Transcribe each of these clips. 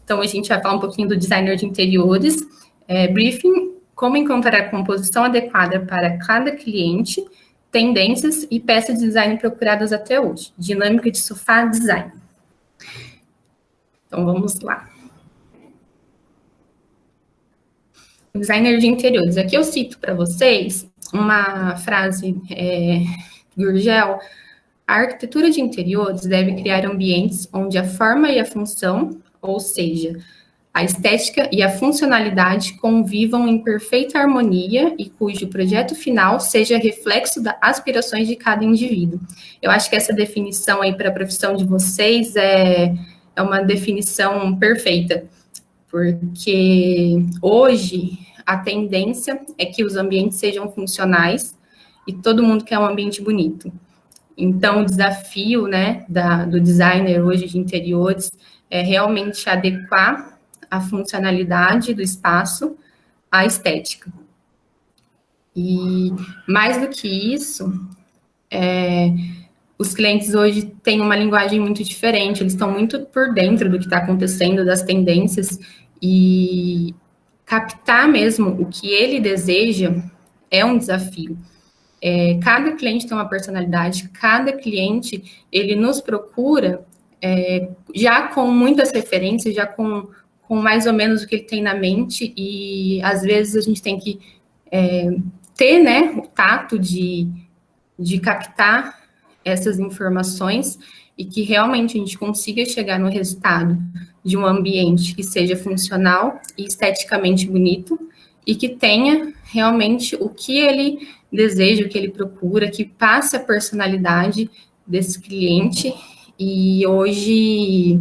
Então, a gente vai falar um pouquinho do designer de interiores, briefing, como encontrar a composição adequada para cada cliente, tendências e peças de design procuradas até hoje. Dinâmica de sofá design. Então, vamos lá. Designer de interiores. Aqui eu cito para vocês uma frase Gurgel. A arquitetura de interiores deve criar ambientes onde a forma e a função, ou seja, a estética e a funcionalidade convivam em perfeita harmonia e cujo projeto final seja reflexo das aspirações de cada indivíduo. Eu acho que essa definição aí para a profissão de vocês é uma definição perfeita, porque hoje a tendência é que os ambientes sejam funcionais e todo mundo quer um ambiente bonito. Então, o desafio, né, do designer hoje de interiores é realmente adequar a funcionalidade do espaço à estética. E, mais do que isso, os clientes hoje têm uma linguagem muito diferente, eles estão muito por dentro do que está acontecendo, das tendências, e captar mesmo o que ele deseja é um desafio. Cada cliente tem uma personalidade, cada cliente, ele nos procura já com muitas referências, já com mais ou menos o que ele tem na mente, e às vezes a gente tem que ter, né, o tato de captar essas informações e que realmente a gente consiga chegar no resultado de um ambiente que seja funcional e esteticamente bonito e que tenha realmente o que ele deseja, o que ele procura, que passe a personalidade desse cliente. E hoje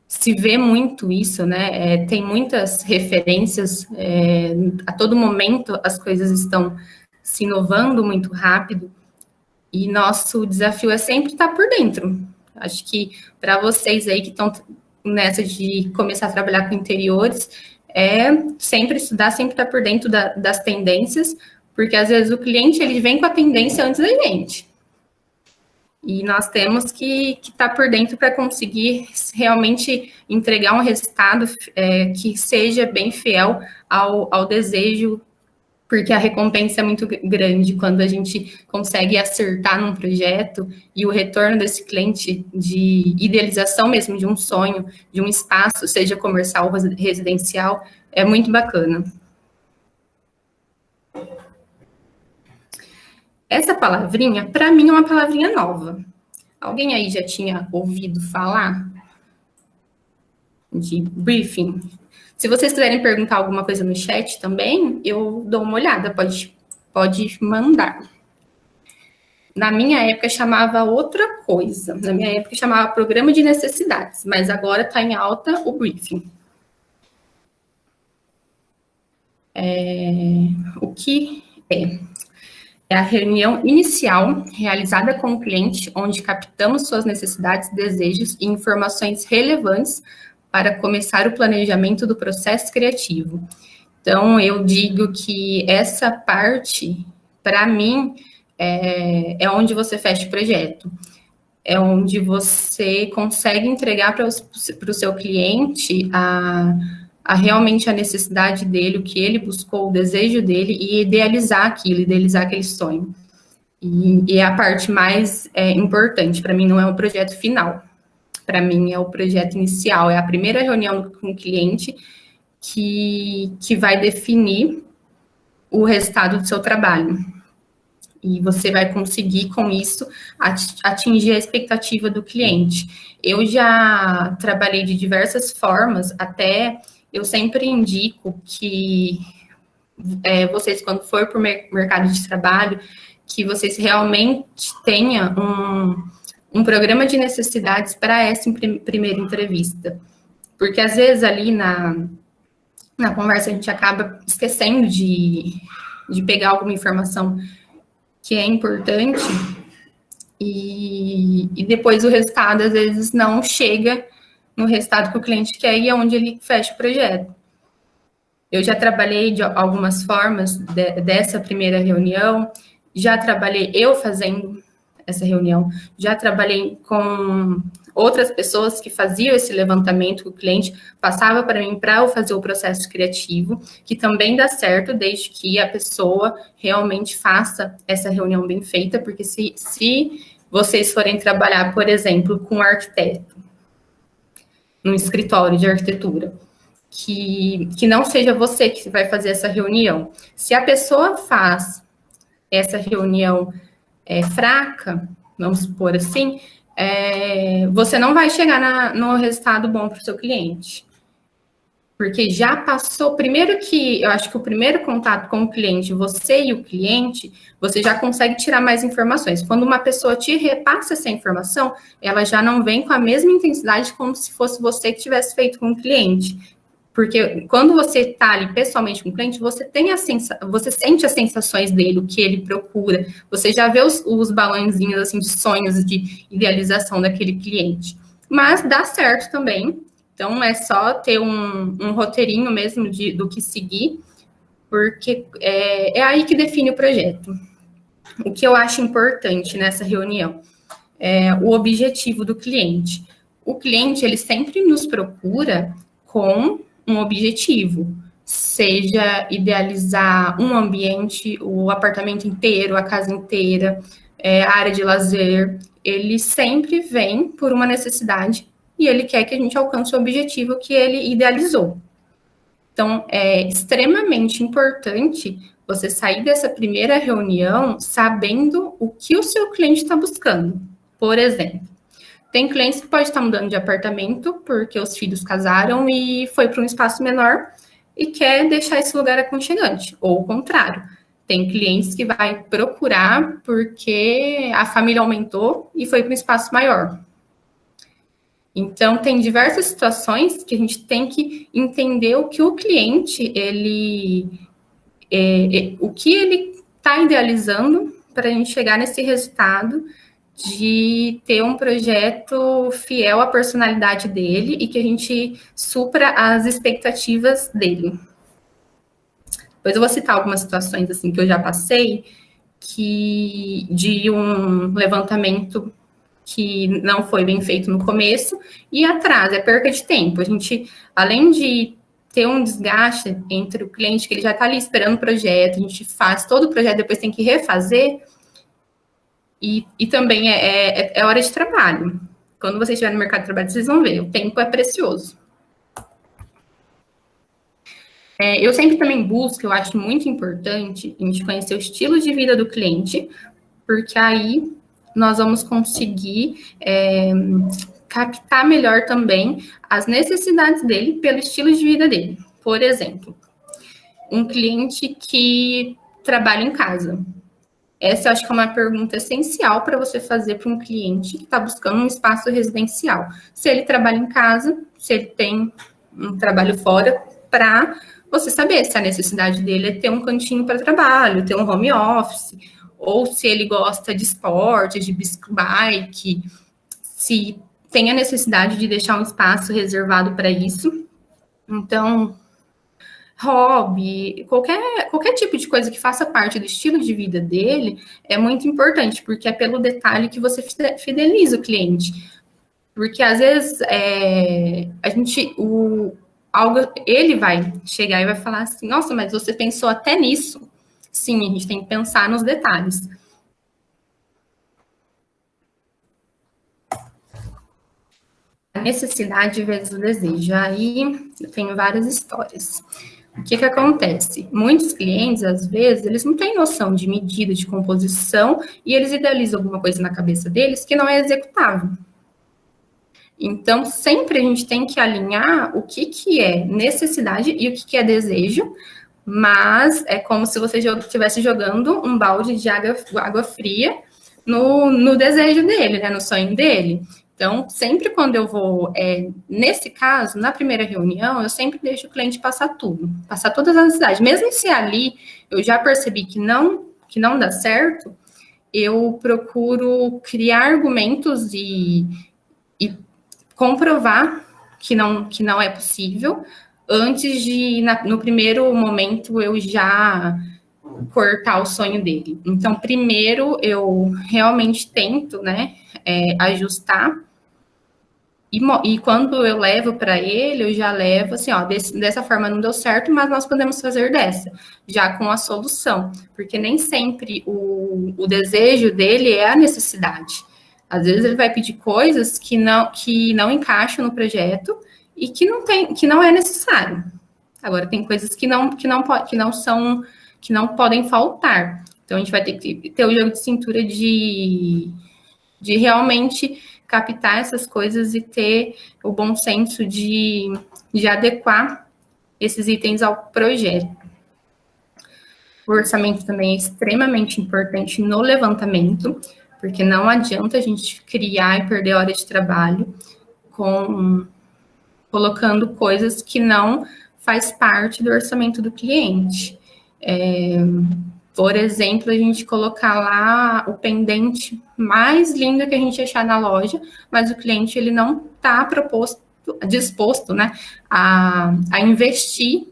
se vê muito isso, né? Tem muitas referências, a todo momento as coisas estão se inovando muito rápido, e nosso desafio é sempre estar por dentro. Acho que para vocês aí que estão nessa de começar a trabalhar com interiores, sempre estudar, sempre estar por dentro das tendências, porque às vezes o cliente ele vem com a tendência antes da gente. E nós temos que estar por dentro para conseguir realmente entregar um resultado que seja bem fiel ao desejo, porque a recompensa é muito grande quando a gente consegue acertar num projeto e o retorno desse cliente de idealização mesmo de um sonho, de um espaço, seja comercial ou residencial, é muito bacana. Essa palavrinha, para mim, é uma palavrinha nova. Alguém aí já tinha ouvido falar de briefing? Se vocês quiserem perguntar alguma coisa no chat também, eu dou uma olhada, pode mandar. Na minha época chamava outra coisa, na minha época chamava programa de necessidades, mas agora está em alta o briefing. O que é? É a reunião inicial realizada com o cliente, onde captamos suas necessidades, desejos e informações relevantes para começar o planejamento do processo criativo. Então, eu digo que essa parte, para mim, é onde você fecha o projeto. É onde você consegue entregar para o seu cliente realmente a necessidade dele, o que ele buscou, o desejo dele, e idealizar aquilo, idealizar aquele sonho. E é a parte mais importante, para mim não é o projeto final, para mim é o projeto inicial, é a primeira reunião com o cliente que vai definir o resultado do seu trabalho. E você vai conseguir, com isso, atingir a expectativa do cliente. Eu já trabalhei de diversas formas, até eu sempre indico que vocês, quando for para o mercado de trabalho, que vocês realmente tenham um programa de necessidades para essa primeira entrevista. Porque, às vezes, ali na conversa, a gente acaba esquecendo de pegar alguma informação que é importante e depois o resultado, às vezes, não chega no resultado que o cliente quer e é onde ele fecha o projeto. Eu já trabalhei de algumas formas dessa primeira reunião, já trabalhei eu fazendo essa reunião, já trabalhei com outras pessoas que faziam esse levantamento, o cliente passava para mim para eu fazer o processo criativo, que também dá certo, desde que a pessoa realmente faça essa reunião bem feita, porque se vocês forem trabalhar, por exemplo, com um arquiteto, num escritório de arquitetura, que não seja você que vai fazer essa reunião. Se a pessoa faz essa reunião fraca, vamos supor assim, você não vai chegar no resultado bom para o seu cliente. Porque já passou, primeiro que eu acho que o primeiro contato com o cliente, você e o cliente, você já consegue tirar mais informações. Quando uma pessoa te repassa essa informação, ela já não vem com a mesma intensidade como se fosse você que tivesse feito com o cliente. Porque quando você está ali pessoalmente com o cliente, você sente as sensações dele, o que ele procura, você já vê os balãozinhos assim, de sonhos, de idealização daquele cliente. Mas dá certo também. Então, é só ter um roteirinho mesmo do que seguir, porque é aí que define o projeto. O que eu acho importante nessa reunião é o objetivo do cliente. O cliente, ele sempre nos procura com um objetivo, seja idealizar um ambiente, o apartamento inteiro, a casa inteira, a área de lazer. Ele sempre vem por uma necessidade e ele quer que a gente alcance o objetivo que ele idealizou. Então, é extremamente importante você sair dessa primeira reunião sabendo o que o seu cliente está buscando. Por exemplo, tem clientes que podem estar mudando de apartamento porque os filhos casaram e foi para um espaço menor e quer deixar esse lugar aconchegante, ou o contrário. Tem clientes que vai procurar porque a família aumentou e foi para um espaço maior. Então, tem diversas situações que a gente tem que entender o que o cliente, o que ele está idealizando para a gente chegar nesse resultado de ter um projeto fiel à personalidade dele e que a gente supra as expectativas dele. Depois eu vou citar algumas situações assim que eu já passei, de um levantamento que não foi bem feito no começo e atrasa, é perca de tempo. A gente, além de ter um desgaste entre o cliente, que ele já está ali esperando o projeto, a gente faz todo o projeto, depois tem que refazer, e também é hora de trabalho. Quando você estiver no mercado de trabalho, vocês vão ver, o tempo é precioso. Eu sempre também busco, eu acho muito importante a gente conhecer o estilo de vida do cliente, porque aí nós vamos conseguir captar melhor também as necessidades dele pelo estilo de vida dele. Por exemplo, um cliente que trabalha em casa. Essa eu acho que é uma pergunta essencial para você fazer para um cliente que está buscando um espaço residencial. Se ele trabalha em casa, se ele tem um trabalho fora, para você saber se a necessidade dele é ter um cantinho para trabalho, ter um home office, ou se ele gosta de esporte, de bike, se tem a necessidade de deixar um espaço reservado para isso. Então, hobby, qualquer tipo de coisa que faça parte do estilo de vida dele é muito importante, porque é pelo detalhe que você fideliza o cliente. Porque às vezes ele vai chegar e vai falar assim, nossa, mas você pensou até nisso? Sim, a gente tem que pensar nos detalhes. A necessidade vezes o desejo. Aí eu tenho várias histórias. O que acontece? Muitos clientes, às vezes, eles não têm noção de medida, de composição, e eles idealizam alguma coisa na cabeça deles que não é executável. Então, sempre a gente tem que alinhar o que é necessidade e o que é desejo, mas é como se você estivesse jogando um balde de água fria no desejo dele, né, no sonho dele. Então, sempre quando eu vou, nesse caso, na primeira reunião, eu sempre deixo o cliente passar tudo, passar todas as necessidades. Mesmo se ali eu já percebi que não dá certo, eu procuro criar argumentos e comprovar que não é possível, antes de, no primeiro momento, eu já cortar o sonho dele. Então, primeiro, eu realmente tento, né, ajustar E quando eu levo para ele, eu já levo assim, ó, dessa forma não deu certo, mas nós podemos fazer dessa, já com a solução, porque nem sempre o desejo dele é a necessidade. Às vezes ele vai pedir coisas que não encaixam no projeto e que não é necessário. Agora tem coisas que não podem faltar. Então a gente vai ter que ter o jogo de cintura de realmente captar essas coisas e ter o bom senso de adequar esses itens ao projeto. O orçamento também é extremamente importante no levantamento, porque não adianta a gente criar e perder hora de trabalho colocando coisas que não faz parte do orçamento do cliente. Por exemplo, a gente colocar lá o pendente mais lindo que a gente achar na loja, mas o cliente ele não está disposto, né, a investir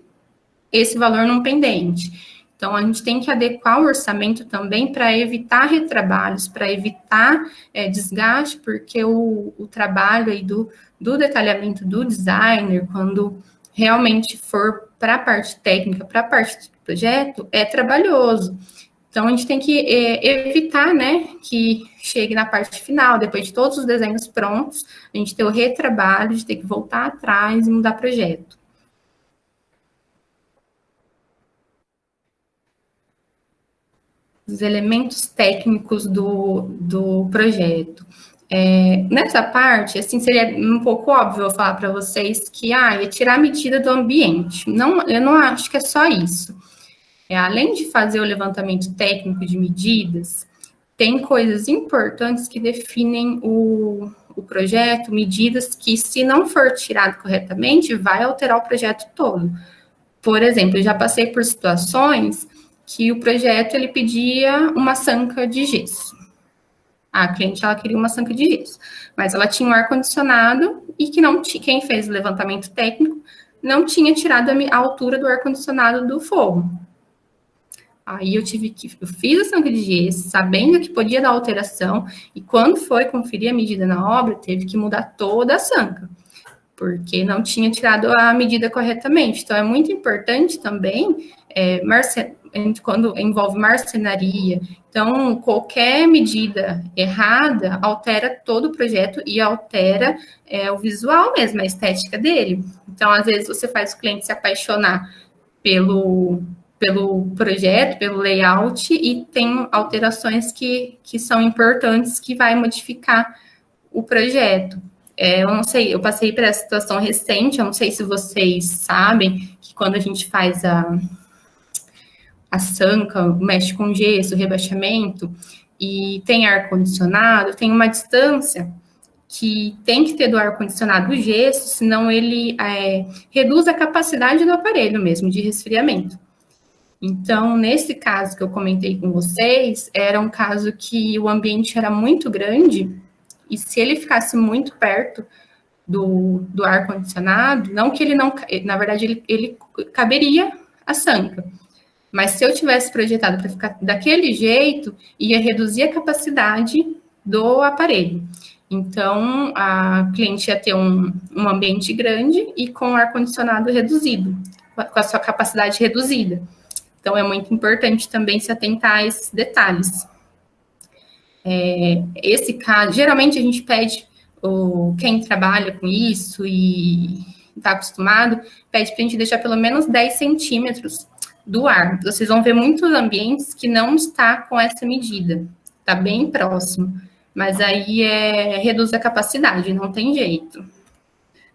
esse valor num pendente. Então, a gente tem que adequar o orçamento também para evitar retrabalhos, para evitar desgaste, porque o trabalho aí do detalhamento do designer, quando realmente for para a parte técnica, para a parte do projeto, é trabalhoso. Então, a gente tem que evitar, né, que chegue na parte final, depois de todos os desenhos prontos, a gente ter o retrabalho de ter que voltar atrás e mudar projeto. Os elementos técnicos do projeto. Nessa parte, assim, seria um pouco óbvio eu falar para vocês que é tirar a medida do ambiente. Não, eu não acho que é só isso. Além de fazer o levantamento técnico de medidas, tem coisas importantes que definem o projeto, medidas que, se não for tirado corretamente, vai alterar o projeto todo. Por exemplo, eu já passei por situações que o projeto ele pedia uma sanca de gesso. A cliente ela queria uma sanca de gesso, mas ela tinha um ar-condicionado e que não tinha, quem fez o levantamento técnico não tinha tirado a altura do ar-condicionado do forro. Aí eu fiz a sanca de gesso, sabendo que podia dar alteração, e quando foi conferir a medida na obra, teve que mudar toda a sanca, porque não tinha tirado a medida corretamente. Então, é muito importante também, quando envolve marcenaria, então, qualquer medida errada altera todo o projeto e altera o visual mesmo, a estética dele. Então, às vezes, você faz o cliente se apaixonar pelo projeto, pelo layout, e tem alterações que são importantes, que vai modificar o projeto. Eu não sei, eu passei por essa situação recente, eu não sei se vocês sabem que quando a gente faz a sanca, mexe com gesso, rebaixamento, e tem ar-condicionado, tem uma distância que tem que ter do ar-condicionado o gesso, senão ele reduz a capacidade do aparelho mesmo, de resfriamento. Então, nesse caso que eu comentei com vocês, era um caso que o ambiente era muito grande, e se ele ficasse muito perto do ar-condicionado, não que ele não, na verdade, ele caberia a sanca. Mas se eu tivesse projetado para ficar daquele jeito, ia reduzir a capacidade do aparelho. Então, a cliente ia ter um ambiente grande e com o ar-condicionado reduzido, com a sua capacidade reduzida. Então, é muito importante também se atentar a esses detalhes. Esse caso, geralmente a gente pede, quem trabalha com isso e está acostumado, pede para a gente deixar pelo menos 10 centímetros do ar. Vocês vão ver muitos ambientes que não está com essa medida, está bem próximo, mas aí reduz a capacidade, não tem jeito.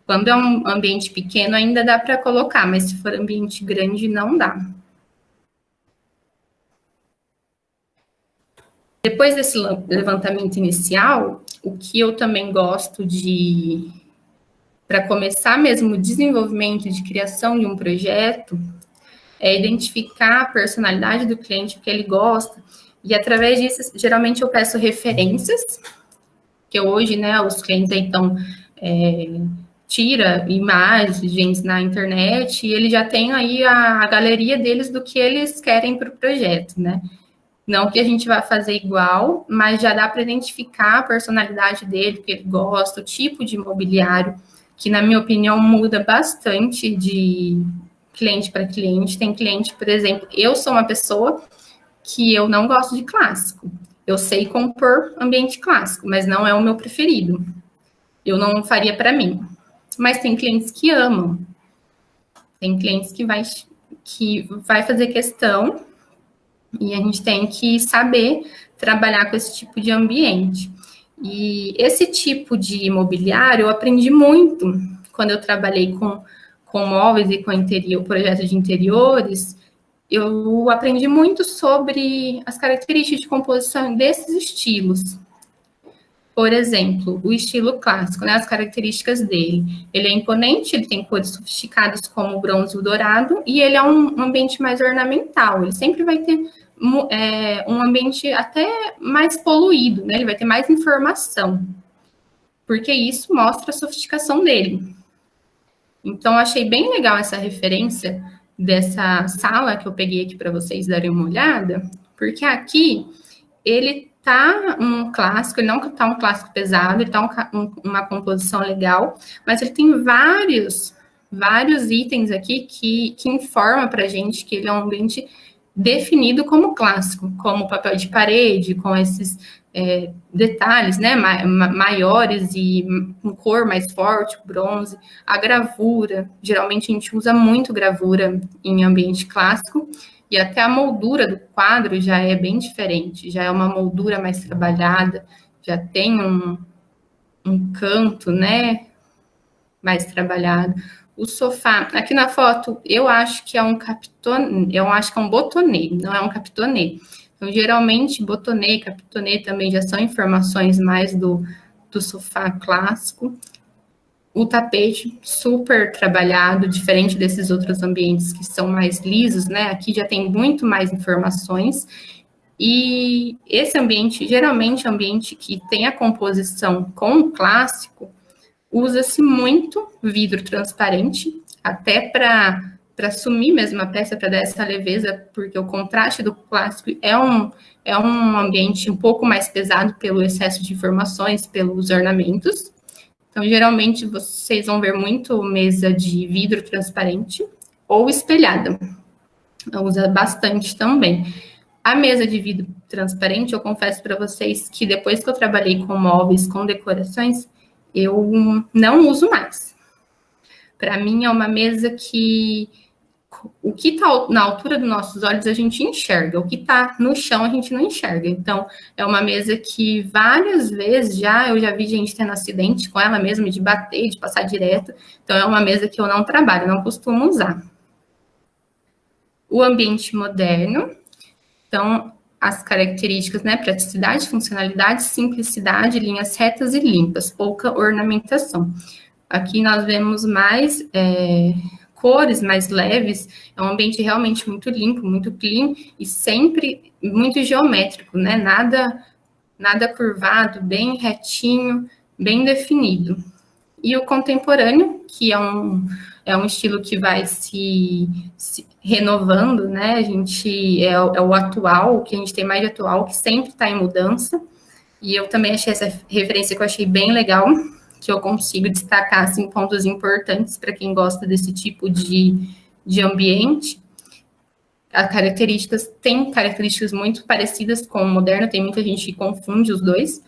Quando é um ambiente pequeno, ainda dá para colocar, mas se for ambiente grande, não dá. Depois desse levantamento inicial, o que eu também gosto para começar mesmo o desenvolvimento de criação de um projeto, é identificar a personalidade do cliente, o que ele gosta, e através disso, geralmente eu peço referências, que hoje, né, os clientes aí estão tira imagens na internet, e ele já tem aí a galeria deles do que eles querem para o projeto, né? Não que a gente vá fazer igual, mas já dá para identificar a personalidade dele, o que ele gosta, o tipo de mobiliário, que na minha opinião muda bastante de cliente para cliente. Tem cliente, por exemplo, eu sou uma pessoa que eu não gosto de clássico. Eu sei compor ambiente clássico, mas não é o meu preferido. Eu não faria para mim. Mas tem clientes que amam. Tem clientes que vai fazer questão e a gente tem que saber trabalhar com esse tipo de ambiente. E esse tipo de imobiliário eu aprendi muito quando eu trabalhei com móveis e com interior, projetos de interiores. Eu aprendi muito sobre as características de composição desses estilos. Por exemplo, o estilo clássico, né, as características dele. Ele é imponente, ele tem cores sofisticadas como o bronze e o dourado, e ele é um ambiente mais ornamental. Ele sempre vai ter um ambiente até mais poluído, né? Ele vai ter mais informação, porque isso mostra a sofisticação dele. Então, achei bem legal essa referência dessa sala que eu peguei aqui para vocês darem uma olhada, porque aqui ele tá um clássico, ele não tá um clássico pesado, ele tá uma composição legal, mas ele tem vários itens aqui que informam pra gente que ele é um ambiente definido como clássico, como papel de parede, com esses detalhes, né, maiores e com cor mais forte, bronze, a gravura, geralmente a gente usa muito gravura em ambiente clássico, e até a moldura do quadro já é bem diferente, já é uma moldura mais trabalhada, já tem um canto, né, mais trabalhado. O sofá, aqui na foto, eu acho que é um capitonê, eu acho que é um botonê, não é um capitonê. Então, geralmente, botonê e capitonê também já são informações mais do sofá clássico. O tapete super trabalhado, diferente desses outros ambientes que são mais lisos, né? Aqui já tem muito mais informações. E esse ambiente, geralmente, ambiente que tem a composição com o clássico, usa-se muito vidro transparente, até para sumir mesmo a peça, para dar essa leveza, porque o contraste do clássico é um ambiente um pouco mais pesado pelo excesso de informações, pelos ornamentos. Então, geralmente, vocês vão ver muito mesa de vidro transparente ou espelhada. Usa bastante também. A mesa de vidro transparente, eu confesso para vocês que depois que eu trabalhei com móveis, com decorações, eu não uso mais. Para mim, é uma mesa que o que está na altura dos nossos olhos a gente enxerga, o que está no chão a gente não enxerga. Então, é uma mesa que várias vezes eu já vi gente tendo acidente com ela mesmo, de bater, de passar direto. Então, é uma mesa que eu não trabalho, não costumo usar. O ambiente moderno, então, as características, né, praticidade, funcionalidade, simplicidade, linhas retas e limpas, pouca ornamentação. Aqui nós vemos mais cores mais leves, é um ambiente realmente muito limpo, muito clean e sempre muito geométrico, né? Nada curvado, bem retinho, bem definido. E o contemporâneo, que é um estilo que vai se renovando, né? A gente é o atual, o que a gente tem mais de atual, que sempre está em mudança. E eu também achei essa referência que eu achei bem legal, que eu consigo destacar assim, pontos importantes para quem gosta desse tipo de ambiente. Tem características muito parecidas com o moderno, tem muita gente que confunde os dois,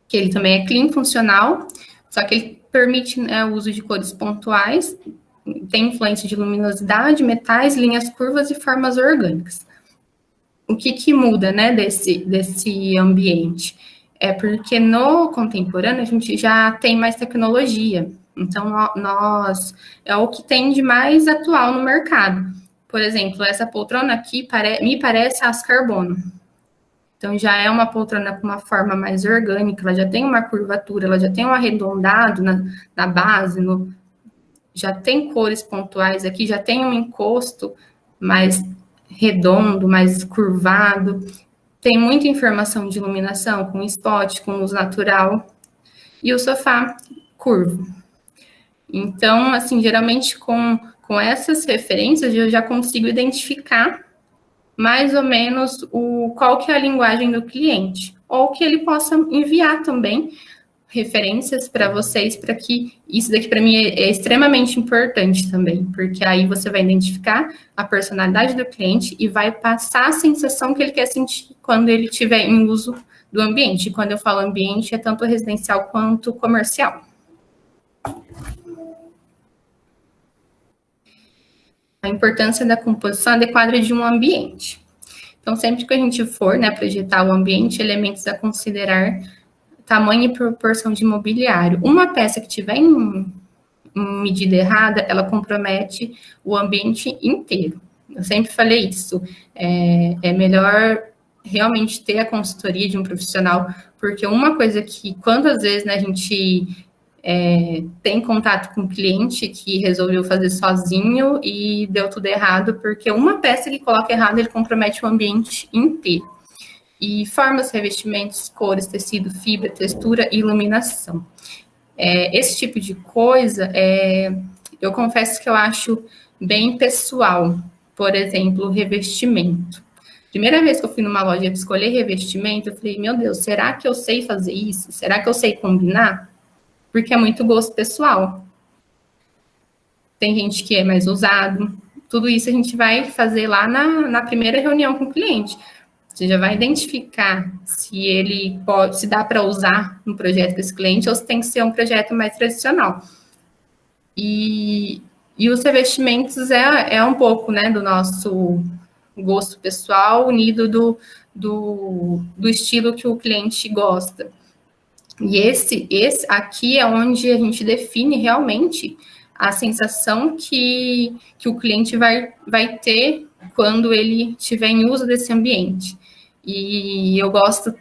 que ele também é clean, funcional, só que ele permite o uso de cores pontuais, tem influência de luminosidade, metais, linhas curvas e formas orgânicas. O que muda, né, desse ambiente? É porque no contemporâneo a gente já tem mais tecnologia. Então, é o que tem de mais atual no mercado. Por exemplo, essa poltrona aqui me parece aço carbono. Então, já é uma poltrona com uma forma mais orgânica, ela já tem uma curvatura, ela já tem um arredondado na base, já tem cores pontuais aqui, já tem um encosto mais redondo, mais curvado. Tem muita informação de iluminação, com spot, com luz natural. E o sofá curvo. Então, assim, geralmente com essas referências eu já consigo identificar mais ou menos qual que é a linguagem do cliente, ou que ele possa enviar também referências para vocês, para que isso daqui para mim é extremamente importante também, porque aí você vai identificar a personalidade do cliente e vai passar a sensação que ele quer sentir quando ele estiver em uso do ambiente. E quando eu falo ambiente, é tanto residencial quanto comercial. A importância da composição adequada de um ambiente. Então, sempre que a gente for, né, projetar o ambiente, elementos a considerar: tamanho e proporção de mobiliário. Uma peça que tiver em medida errada, ela compromete o ambiente inteiro. Eu sempre falei isso. É melhor realmente ter a consultoria de um profissional, porque uma coisa que, quantas vezes, né, a gente tem contato com um cliente que resolveu fazer sozinho e deu tudo errado, porque uma peça que coloca errado, ele compromete o ambiente inteiro. E formas, revestimentos, cores, tecido, fibra, textura e iluminação. Esse tipo de coisa, eu confesso que eu acho bem pessoal. Por exemplo, revestimento. Primeira vez que eu fui numa loja para escolher revestimento, eu falei, meu Deus, será que eu sei fazer isso? Será que eu sei combinar? Porque é muito gosto pessoal. Tem gente que é mais ousado. Tudo isso a gente vai fazer lá na primeira reunião com o cliente. Você já vai identificar se ele pode, se dá para usar no projeto com esse cliente ou se tem que ser um projeto mais tradicional. E os revestimentos é um pouco, né, do nosso gosto pessoal unido do estilo que o cliente gosta. E esse aqui é onde a gente define realmente a sensação que o cliente vai ter quando ele estiver em uso desse ambiente. E eu gosto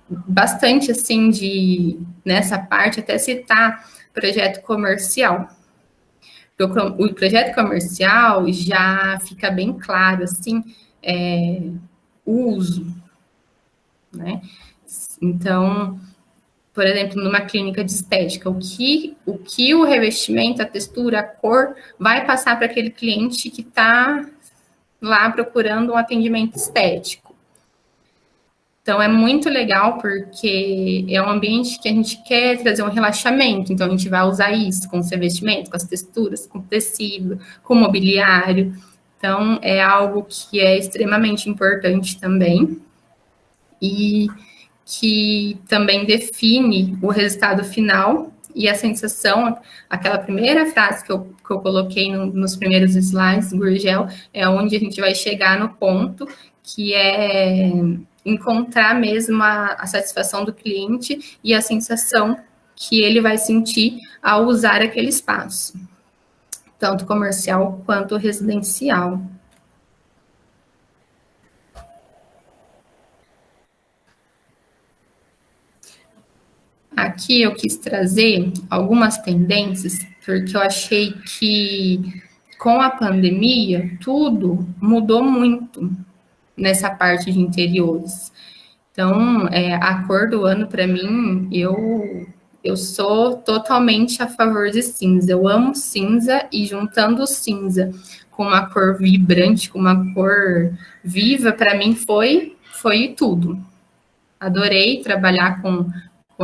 bastante, assim, nessa parte, até citar projeto comercial. O projeto comercial já fica bem claro, assim, o uso, né? Então, por exemplo, numa clínica de estética, o que o revestimento, a textura, a cor, vai passar para aquele cliente que está lá procurando um atendimento estético. Então, é muito legal porque é um ambiente que a gente quer trazer um relaxamento. Então, a gente vai usar isso com os revestimentos, com as texturas, com o tecido, com o mobiliário. Então, é algo que é extremamente importante também. E que também define o resultado final e a sensação, aquela primeira frase que eu coloquei nos primeiros slides, Gurgel, é onde a gente vai chegar no ponto que é encontrar mesmo a satisfação do cliente e a sensação que ele vai sentir ao usar aquele espaço, tanto comercial quanto residencial. Aqui eu quis trazer algumas tendências, porque eu achei que com a pandemia tudo mudou muito nessa parte de interiores. Então, a cor do ano, para mim, eu sou totalmente a favor de cinza. Eu amo cinza e juntando o cinza com uma cor vibrante, com uma cor viva, para mim foi tudo. Adorei trabalhar com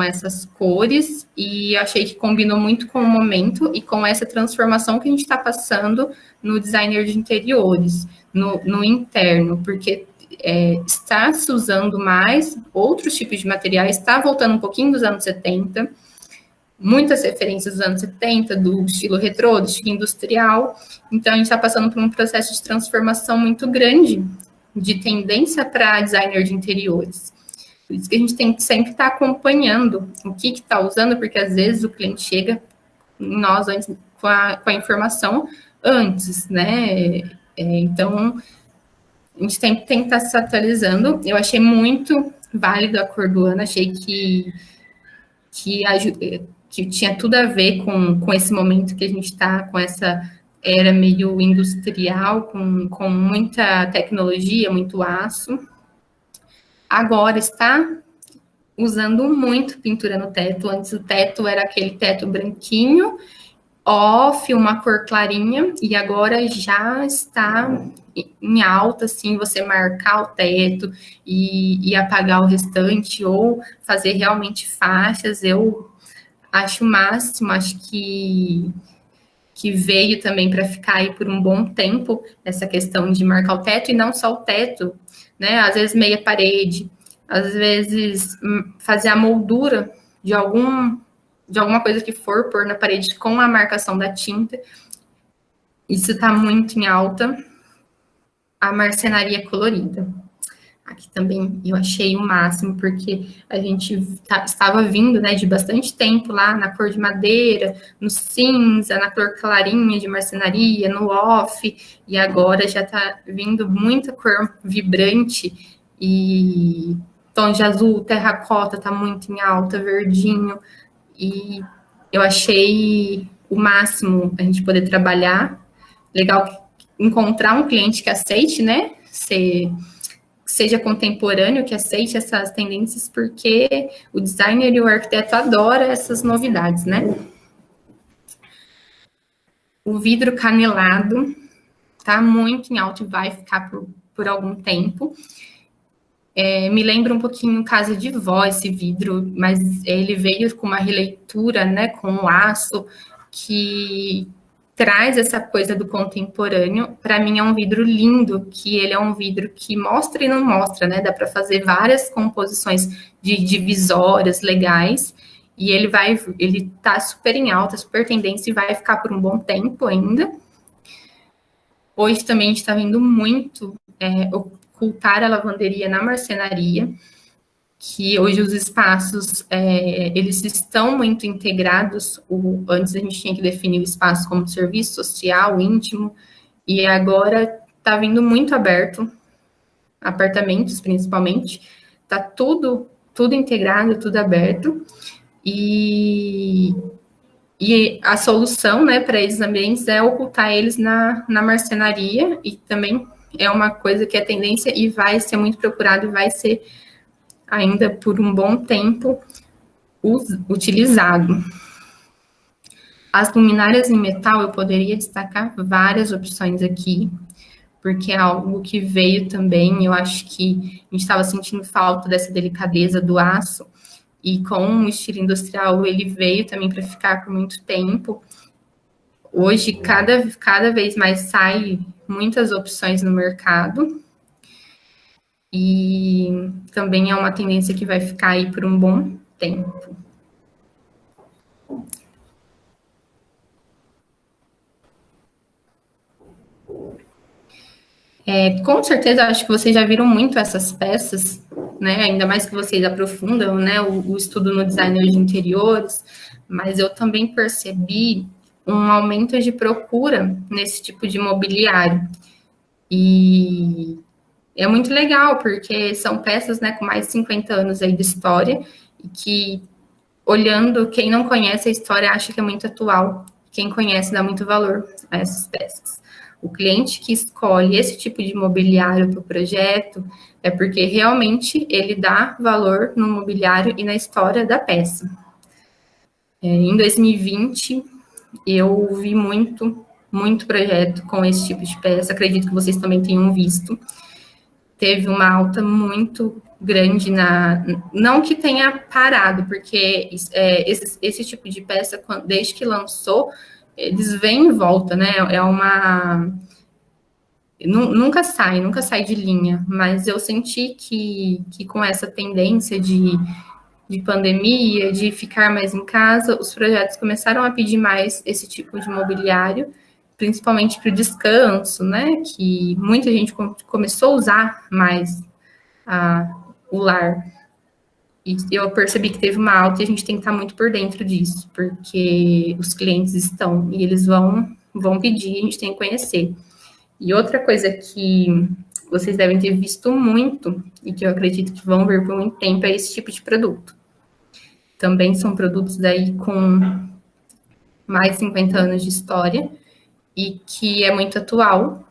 essas cores e achei que combinou muito com o momento e com essa transformação que a gente está passando no designer de interiores, no interno, porque está se usando mais outros tipos de materiais, está voltando um pouquinho dos anos 70, muitas referências dos anos 70, do estilo retrô, do estilo industrial, então a gente está passando por um processo de transformação muito grande de tendência para designer de interiores. Por isso que a gente tem que sempre estar acompanhando o que está usando, porque às vezes o cliente chega em nós antes, com a informação antes, né? Então, a gente tem que estar se atualizando. Eu achei muito válido a cor do ano, achei que tinha tudo a ver com esse momento que a gente está, com essa era meio industrial, com muita tecnologia, muito aço. Agora está usando muito pintura no teto. Antes o teto era aquele teto branquinho off, uma cor clarinha, e agora já está em alta, assim, você marcar o teto e apagar o restante, ou fazer realmente faixas, eu acho o máximo, acho que veio também para ficar aí por um bom tempo, essa questão de marcar o teto, e não só o teto, né? Às vezes meia parede, às vezes fazer a moldura de alguma coisa que for pôr na parede com a marcação da tinta. Isso está muito em alta. A marcenaria colorida. Aqui também eu achei o máximo, porque a gente estava vindo, né, de bastante tempo lá na cor de madeira, no cinza, na cor clarinha de marcenaria, no off, e agora já está vindo muita cor vibrante e tom de azul, terracota está muito em alta, verdinho, e eu achei o máximo a gente poder trabalhar. Legal encontrar um cliente que aceite, né, seja contemporâneo, que aceite essas tendências, porque o designer e o arquiteto adoram essas novidades, né? O vidro canelado tá muito em alta e vai ficar por algum tempo. Me lembra um pouquinho Casa de Vó, esse vidro, mas ele veio com uma releitura, né, com o aço, que traz essa coisa do contemporâneo. Para mim é um vidro lindo, que ele é um vidro que mostra e não mostra, né? Dá para fazer várias composições de divisórias legais, e ele tá super em alta, super tendência e vai ficar por um bom tempo ainda. Hoje também a gente está vendo muito ocultar a lavanderia na marcenaria, que hoje os espaços, eles estão muito integrados. Antes a gente tinha que definir o espaço como serviço social, íntimo, e agora está vindo muito aberto, apartamentos principalmente, está tudo integrado, tudo aberto, e a solução, né, para esses ambientes é ocultar eles na marcenaria, e também é uma coisa que é tendência e vai ser muito procurado e vai ser ainda por um bom tempo utilizado. As luminárias em metal, eu poderia destacar várias opções aqui, porque é algo que veio também, eu acho que a gente estava sentindo falta dessa delicadeza do aço, e com o estilo industrial ele veio também para ficar por muito tempo. Hoje, cada vez mais sai muitas opções no mercado, e também é uma tendência que vai ficar aí por um bom tempo. Com certeza, acho que vocês já viram muito essas peças, né? Ainda mais que vocês aprofundam, né, o estudo no designer de interiores, mas eu também percebi um aumento de procura nesse tipo de mobiliário. E é muito legal, porque são peças, né, com mais de 50 anos aí de história, e que, olhando, quem não conhece a história acha que é muito atual. Quem conhece dá muito valor a essas peças. O cliente que escolhe esse tipo de mobiliário para o projeto é porque realmente ele dá valor no mobiliário e na história da peça. Em 2020, eu vi muito projeto com esse tipo de peça. Acredito que vocês também tenham visto. Teve uma alta muito grande não que tenha parado, porque esse tipo de peça, desde que lançou, eles vêm em volta, né? Nunca sai de linha, mas eu senti que com essa tendência de pandemia, de ficar mais em casa, os projetos começaram a pedir mais esse tipo de mobiliário, principalmente para o descanso, né? Que muita gente começou a usar mais o lar. E eu percebi que teve uma alta e a gente tem que estar muito por dentro disso, porque os clientes estão e eles vão pedir, a gente tem que conhecer. E outra coisa que vocês devem ter visto muito, e que eu acredito que vão ver por muito tempo, é esse tipo de produto. Também são produtos daí com mais de 50 anos de história, e que é muito atual.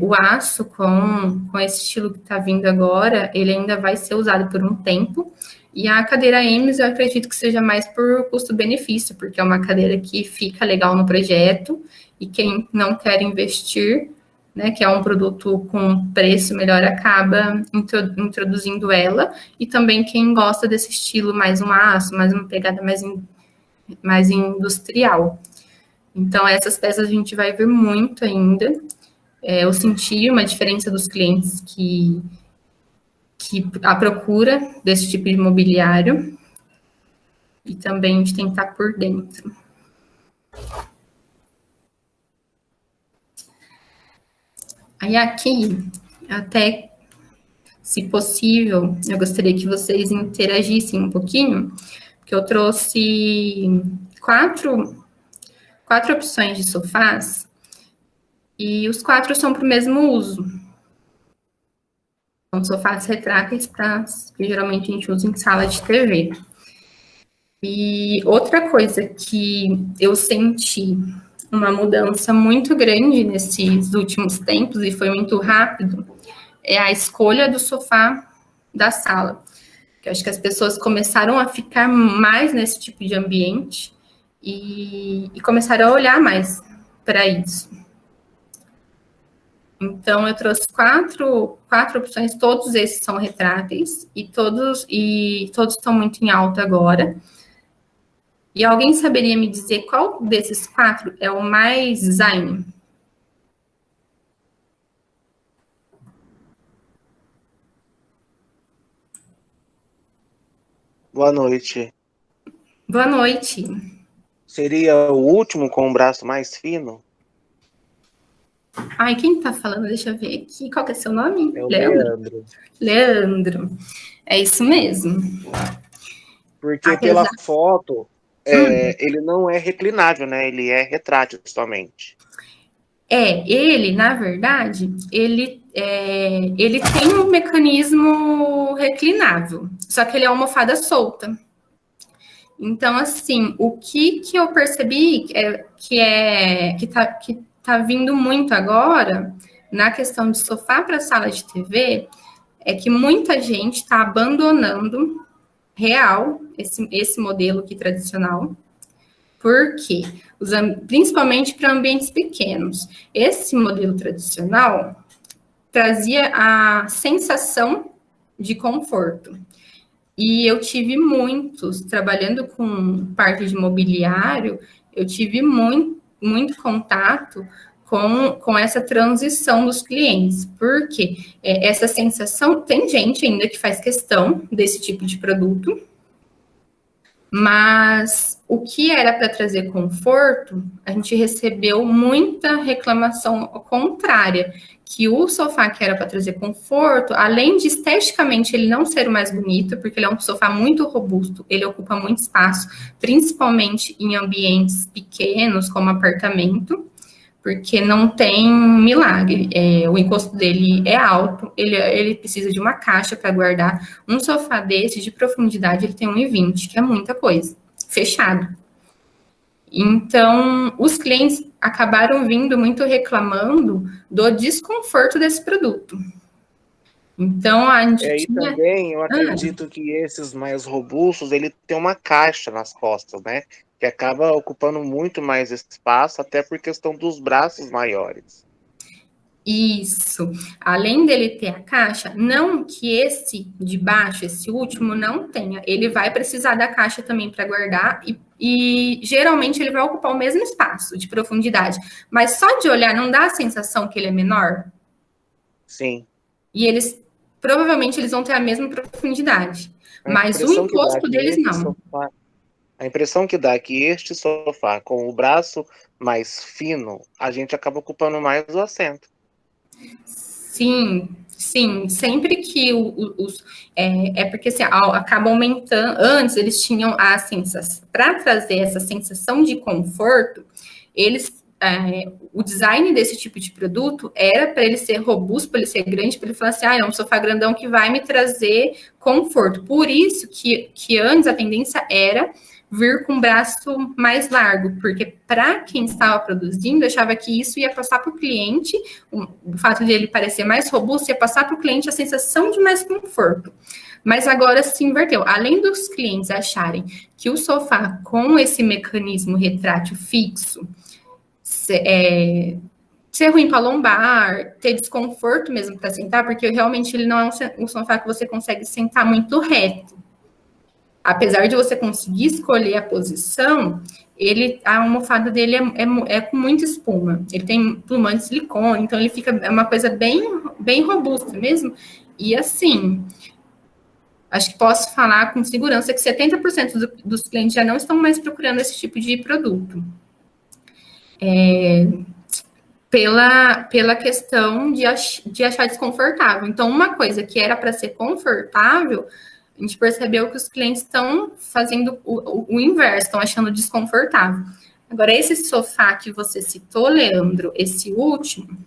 O aço, com esse estilo que está vindo agora, ele ainda vai ser usado por um tempo, E a cadeira Emes eu acredito que seja mais por custo-benefício, porque é uma cadeira que fica legal no projeto, e quem não quer investir, né, que é um produto com preço melhor, acaba introduzindo ela, e também quem gosta desse estilo mais um aço, mais uma pegada mais industrial. Então, essas peças a gente vai ver muito ainda. Eu senti uma diferença dos clientes que a procura desse tipo de mobiliário, e também a gente tem que estar por dentro. Aí aqui, até se possível, eu gostaria que vocês interagissem um pouquinho, porque eu trouxe quatro opções de sofás, e os 4 são para o mesmo uso. São sofás retráteis que geralmente a gente usa em sala de TV. E outra coisa que eu senti uma mudança muito grande nesses últimos tempos, e foi muito rápido, é a escolha do sofá da sala. Eu acho que as pessoas começaram a ficar mais nesse tipo de ambiente e começaram a olhar mais para isso. Então, eu trouxe quatro opções, todos esses são retráteis, e todos estão muito em alta agora. E alguém saberia me dizer qual desses 4 é o mais design? Boa noite. Boa noite. Seria o último com o braço mais fino? Ai, quem tá falando? Deixa eu ver aqui. Qual que é seu nome? É o Leandro. Leandro. É isso mesmo. Porque pela foto, ele não é reclinável, né? Ele é retrátil somente. Ele, na verdade, ele tem um mecanismo reclinável, só que ele é almofada solta. Então, assim, o que eu percebi que tá vindo muito agora na questão de sofá para sala de TV é que muita gente está abandonando real esse modelo aqui tradicional. Por quê? Principalmente para ambientes pequenos. Esse modelo tradicional trazia a sensação de conforto. E eu tive muitos, trabalhando com parte de mobiliário, eu tive muito contato com essa transição dos clientes, porque essa sensação, tem gente ainda que faz questão desse tipo de produto, mas o que era para trazer conforto, a gente recebeu muita reclamação contrária, que o sofá que era para trazer conforto, além de esteticamente ele não ser o mais bonito, porque ele é um sofá muito robusto, ele ocupa muito espaço, principalmente em ambientes pequenos, como apartamento, porque não tem milagre. O encosto dele é alto, ele precisa de uma caixa para guardar. Um sofá desse, de profundidade, ele tem 1,20, que é muita coisa, fechado. Então, os clientes acabaram vindo muito reclamando do desconforto desse produto. Então, a gente tinha... também, eu acredito que esses mais robustos, ele tem uma caixa nas costas, né? Que acaba ocupando muito mais espaço, até por questão dos braços maiores. Isso. Além dele ter a caixa, não que esse de baixo, esse último, não tenha. Ele vai precisar da caixa também para guardar e geralmente ele vai ocupar o mesmo espaço de profundidade. Mas só de olhar não dá a sensação que ele é menor? Sim. E provavelmente eles vão ter a mesma profundidade. Mas o encosto deles não. A impressão que dá é que este sofá, com o braço mais fino, a gente acaba ocupando mais o assento. Sim. Sempre que porque assim, acaba aumentando. Antes eles tinham a sensação, para trazer essa sensação de conforto, o design desse tipo de produto era para ele ser robusto, para ele ser grande, para ele falar assim, é um sofá grandão que vai me trazer conforto. Por isso que antes a tendência era vir com o braço mais largo, porque para quem estava produzindo, achava que isso ia passar para o cliente, o fato de ele parecer mais robusto, ia passar para o cliente a sensação de mais conforto. Mas agora se inverteu. Além dos clientes acharem que o sofá com esse mecanismo retrátil fixo ser ruim para lombar, ter desconforto mesmo para sentar, porque realmente ele não é um sofá que você consegue sentar muito reto. Apesar de você conseguir escolher a posição, a almofada dele é com muita espuma. Ele tem plumã de silicone, então ele fica uma coisa bem robusta mesmo. E assim, acho que posso falar com segurança que 70% dos clientes já não estão mais procurando esse tipo de produto. Pela questão de achar desconfortável. Então, uma coisa que era para ser confortável, a gente percebeu que os clientes estão fazendo o inverso, estão achando desconfortável. Agora, esse sofá que você citou, Leandro, esse último,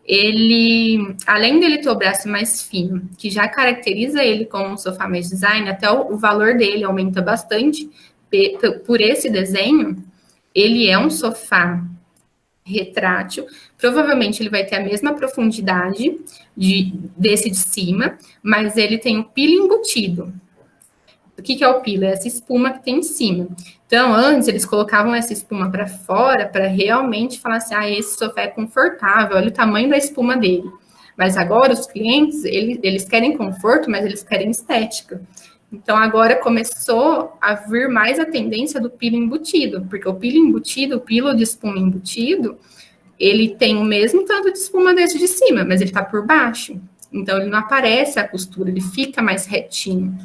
ele, além dele ter o braço mais fino, que já caracteriza ele como um sofá mais design, até o valor dele aumenta bastante por esse desenho, ele é um sofá retrátil, provavelmente ele vai ter a mesma profundidade desse de cima, mas ele tem o pilo embutido. O que é o pilo? É essa espuma que tem em cima. Então, antes eles colocavam essa espuma para fora para realmente falar assim, esse sofá é confortável, olha o tamanho da espuma dele. Mas agora os clientes, eles querem conforto, mas eles querem estética. Então, agora começou a vir mais a tendência do pilo embutido, porque o pilo embutido, o pilo de espuma embutido, ele tem o mesmo tanto de espuma desse de cima, mas ele está por baixo. Então, ele não aparece a costura, ele fica mais retinho.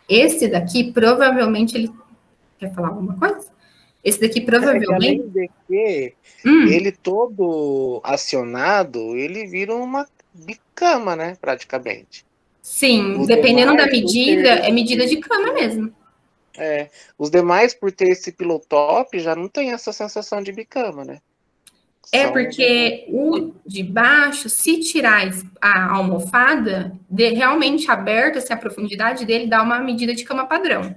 Esse daqui, provavelmente, ele... Quer falar alguma coisa? Esse daqui, provavelmente... Além de que ele todo acionado, ele vira uma bicama, né, praticamente. Sim, os dependendo demais, da medida, é medida de cama mesmo. Os demais, por ter esse pillow top, já não tem essa sensação de bicama, né? Porque o de baixo, se tirar a almofada, realmente aberta, assim, a profundidade dele dá uma medida de cama padrão.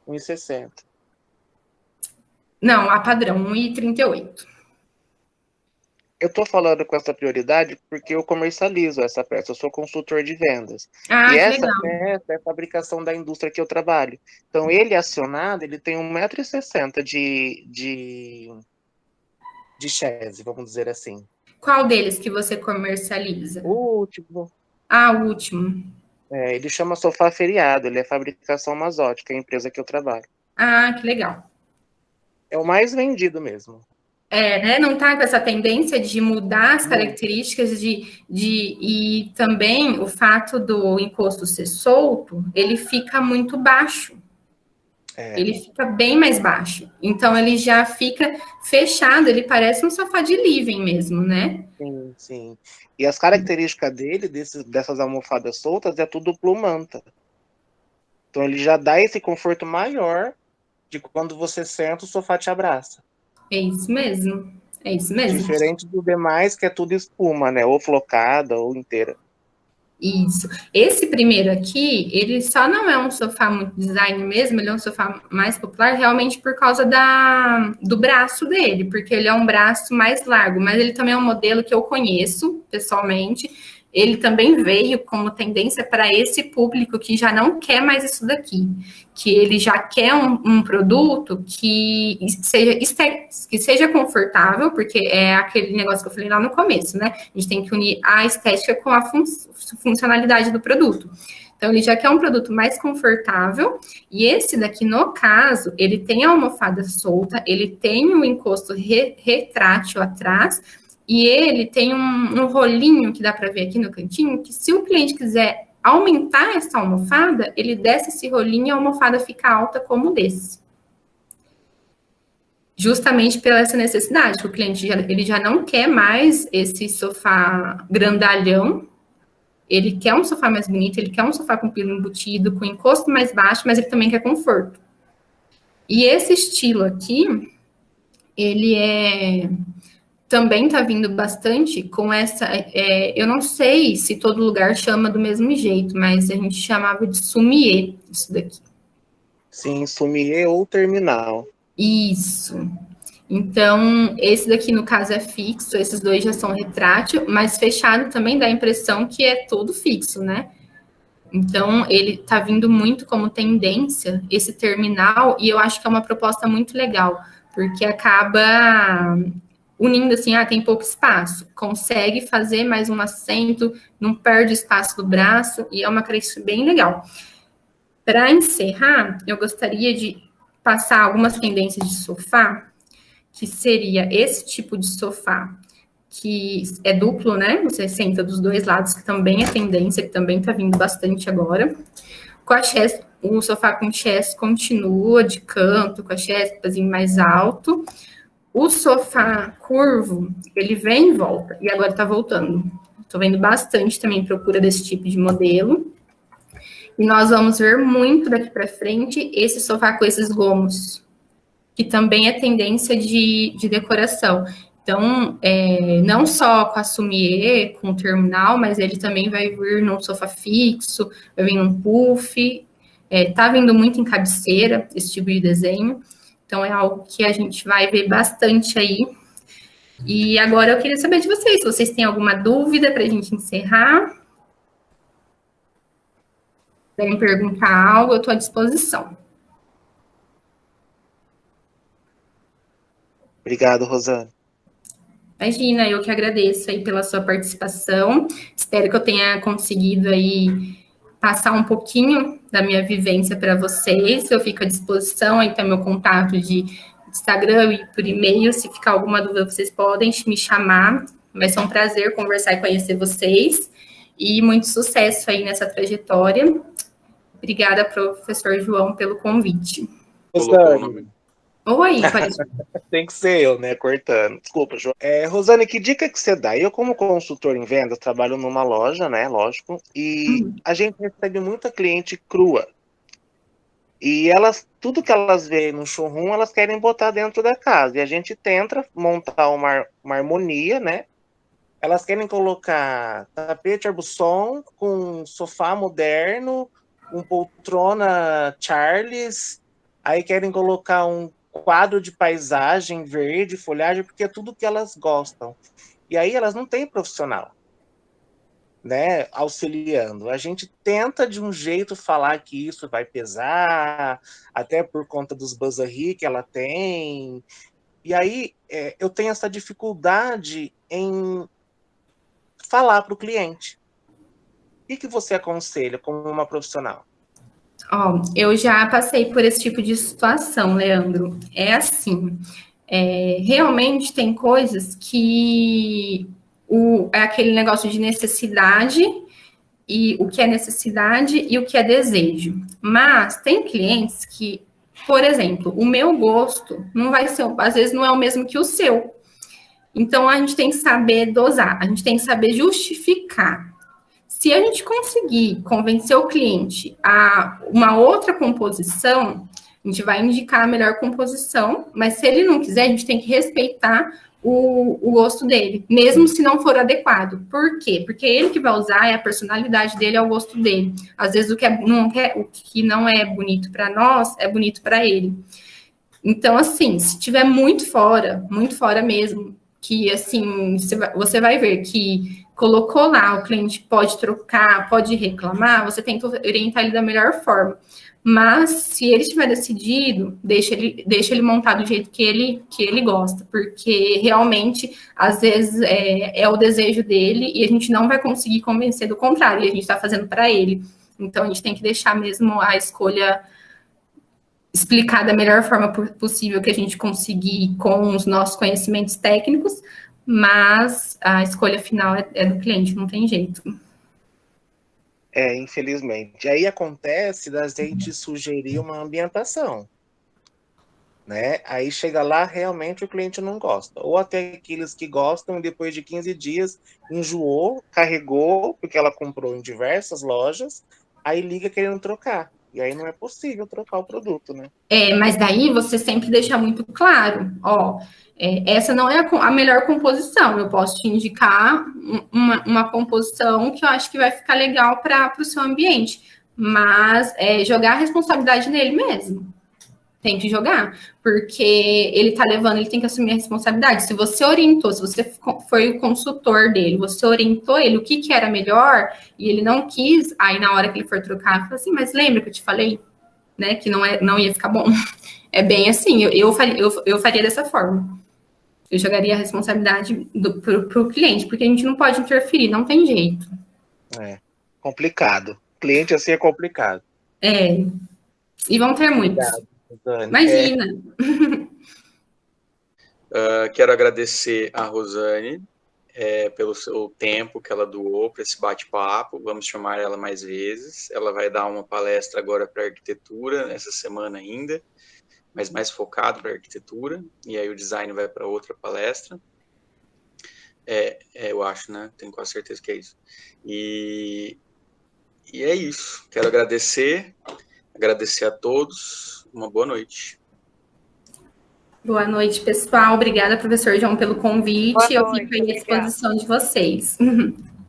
1,60. Não, a padrão, 1,38. Eu tô falando com essa prioridade porque eu comercializo essa peça, eu sou consultor de vendas. E essa peça é a fabricação da indústria que eu trabalho. Então, ele acionado, ele tem 1,60 m de chaise, vamos dizer assim. Qual deles que você comercializa? O último. O último. Ele chama Sofá Feriado, ele é fabricação Masotti, é a empresa que eu trabalho. Que legal. É o mais vendido mesmo. Né? Não tá com essa tendência de mudar as características e também o fato do encosto ser solto, ele fica muito baixo. Ele fica bem mais baixo. Então, ele já fica fechado, ele parece um sofá de living mesmo, né? Sim, sim. E as características dele, dessas almofadas soltas, é tudo plumanta. Então, ele já dá esse conforto maior de quando você senta, o sofá te abraça. É isso mesmo. É isso mesmo. Diferente do demais, que é tudo espuma, né? Ou flocada, ou inteira. Isso. Esse primeiro aqui, ele só não é um sofá muito design mesmo, ele é um sofá mais popular realmente por causa do braço dele, porque ele é um braço mais largo, mas ele também é um modelo que eu conheço pessoalmente. Ele também veio como tendência para esse público que já não quer mais isso daqui, que ele já quer um produto que seja confortável, porque é aquele negócio que eu falei lá no começo, né? A gente tem que unir a estética com a funcionalidade do produto. Então, ele já quer um produto mais confortável, e esse daqui, no caso, ele tem a almofada solta, ele tem o encosto retrátil atrás, e ele tem um rolinho que dá para ver aqui no cantinho, que se o cliente quiser aumentar essa almofada, ele desce esse rolinho e a almofada fica alta como desse. Justamente pela essa necessidade, que o cliente ele já não quer mais esse sofá grandalhão, ele quer um sofá mais bonito, ele quer um sofá com pilo embutido, com encosto mais baixo, mas ele também quer conforto. E esse estilo aqui, ele também está vindo bastante com essa... eu não sei se todo lugar chama do mesmo jeito, mas a gente chamava de sumiê, isso daqui. Sim, sumiê ou terminal. Isso. Então, esse daqui, no caso, é fixo, esses dois já são retrátil, mas fechado também dá a impressão que é todo fixo, né? Então, ele está vindo muito como tendência, esse terminal, e eu acho que é uma proposta muito legal, porque acaba unindo assim, tem pouco espaço, consegue fazer mais um assento, não perde espaço do braço, e é uma creche bem legal. Para encerrar, eu gostaria de passar algumas tendências de sofá, que seria esse tipo de sofá, que é duplo, né? Você senta dos dois lados, que também é tendência, que também está vindo bastante agora. Com a chest, o sofá com chest continua de canto, com a chest mais alto. O sofá curvo, ele vem e volta, e agora está voltando. Estou vendo bastante também procura desse tipo de modelo. E nós vamos ver muito daqui para frente esse sofá com esses gomos, que também é tendência de decoração. Então, não só com a sumiê, com o terminal, mas ele também vai vir num sofá fixo, vai vir num puff, tá vindo muito em cabeceira, esse tipo de desenho. Então, é algo que a gente vai ver bastante aí. E agora eu queria saber de vocês, se vocês têm alguma dúvida para a gente encerrar. Querem perguntar algo, eu estou à disposição. Obrigado, Rosane. Imagina, eu que agradeço aí pela sua participação. Espero que eu tenha conseguido aí passar um pouquinho da minha vivência para vocês. Eu fico à disposição, aí tá meu contato de Instagram e por e-mail. Se ficar alguma dúvida, vocês podem me chamar. Vai ser um prazer conversar e conhecer vocês. E muito sucesso aí nessa trajetória. Obrigada, professor João, pelo convite. Rosane. Oi, pode. Tem que ser eu, né? Cortando. Desculpa, João. Rosane, que dica que você dá? Eu, como consultor em vendas, trabalho numa loja, né? Lógico. E a gente recebe muita cliente crua. E elas, tudo que elas veem no showroom, elas querem botar dentro da casa. E a gente tenta montar uma harmonia, né? Elas querem colocar tapete arbusson com sofá moderno, um poltrona Charles. Aí querem colocar um quadro de paisagem verde, folhagem, porque é tudo que elas gostam. E aí elas não têm profissional, né, auxiliando. A gente tenta de um jeito falar que isso vai pesar, até por conta dos buzz-aí que ela tem. E aí eu tenho essa dificuldade em falar para o cliente. O que você aconselha como uma profissional? Eu já passei por esse tipo de situação, Leandro. É assim, realmente tem coisas que é aquele negócio de necessidade e o que é necessidade e o que é desejo. Mas tem clientes que, por exemplo, o meu gosto não vai ser, às vezes não é o mesmo que o seu. Então a gente tem que saber dosar, a gente tem que saber justificar. Se a gente conseguir convencer o cliente a uma outra composição, a gente vai indicar a melhor composição, mas se ele não quiser, a gente tem que respeitar o gosto dele, mesmo se não for adequado. Por quê? Porque ele que vai usar, é a personalidade dele, é o gosto dele. Às vezes o que não é bonito para nós, é bonito para ele. Então, assim, se tiver muito fora mesmo, que assim, você vai ver que colocou lá, o cliente pode trocar, pode reclamar, você tenta orientar ele da melhor forma. Mas se ele estiver decidido, deixa ele montar do jeito que ele gosta, porque realmente, às vezes, é o desejo dele e a gente não vai conseguir convencer do contrário, e a gente está fazendo para ele. Então, a gente tem que deixar mesmo a escolha explicar da melhor forma possível que a gente conseguir com os nossos conhecimentos técnicos, mas a escolha final é do cliente, não tem jeito. Infelizmente. Aí acontece da gente sugerir uma ambientação, né? Aí chega lá, realmente o cliente não gosta. Ou até aqueles que gostam e depois de 15 dias enjoou, carregou, porque ela comprou em diversas lojas, aí liga querendo trocar. E aí não é possível trocar o produto, né? Mas daí você sempre deixa muito claro, essa não é a melhor composição, eu posso te indicar uma composição que eu acho que vai ficar legal para o seu ambiente, mas jogar a responsabilidade nele mesmo. Tem que jogar, porque ele tá levando, ele tem que assumir a responsabilidade. Se você orientou, se você foi o consultor dele, você orientou ele o que era melhor, e ele não quis, aí na hora que ele for trocar, fala assim, mas lembra que eu te falei, né, que não ia ficar bom. É bem assim, eu faria dessa forma. Eu jogaria a responsabilidade pro cliente, porque a gente não pode interferir, não tem jeito. Complicado. Cliente assim é complicado. E vão ter muitos. Rosane. Imagina. Quero agradecer a Rosane pelo seu tempo que ela doou para esse bate-papo. Vamos chamar ela mais vezes. Ela vai dar uma palestra agora para arquitetura, essa semana ainda, mas mais focado para arquitetura. E aí o design vai para outra palestra. Eu acho, né? Tenho quase certeza que é isso. E é isso. Quero agradecer a todos. Uma boa noite. Boa noite, pessoal. Obrigada, professor João, pelo convite. Eu fico aí à disposição de vocês.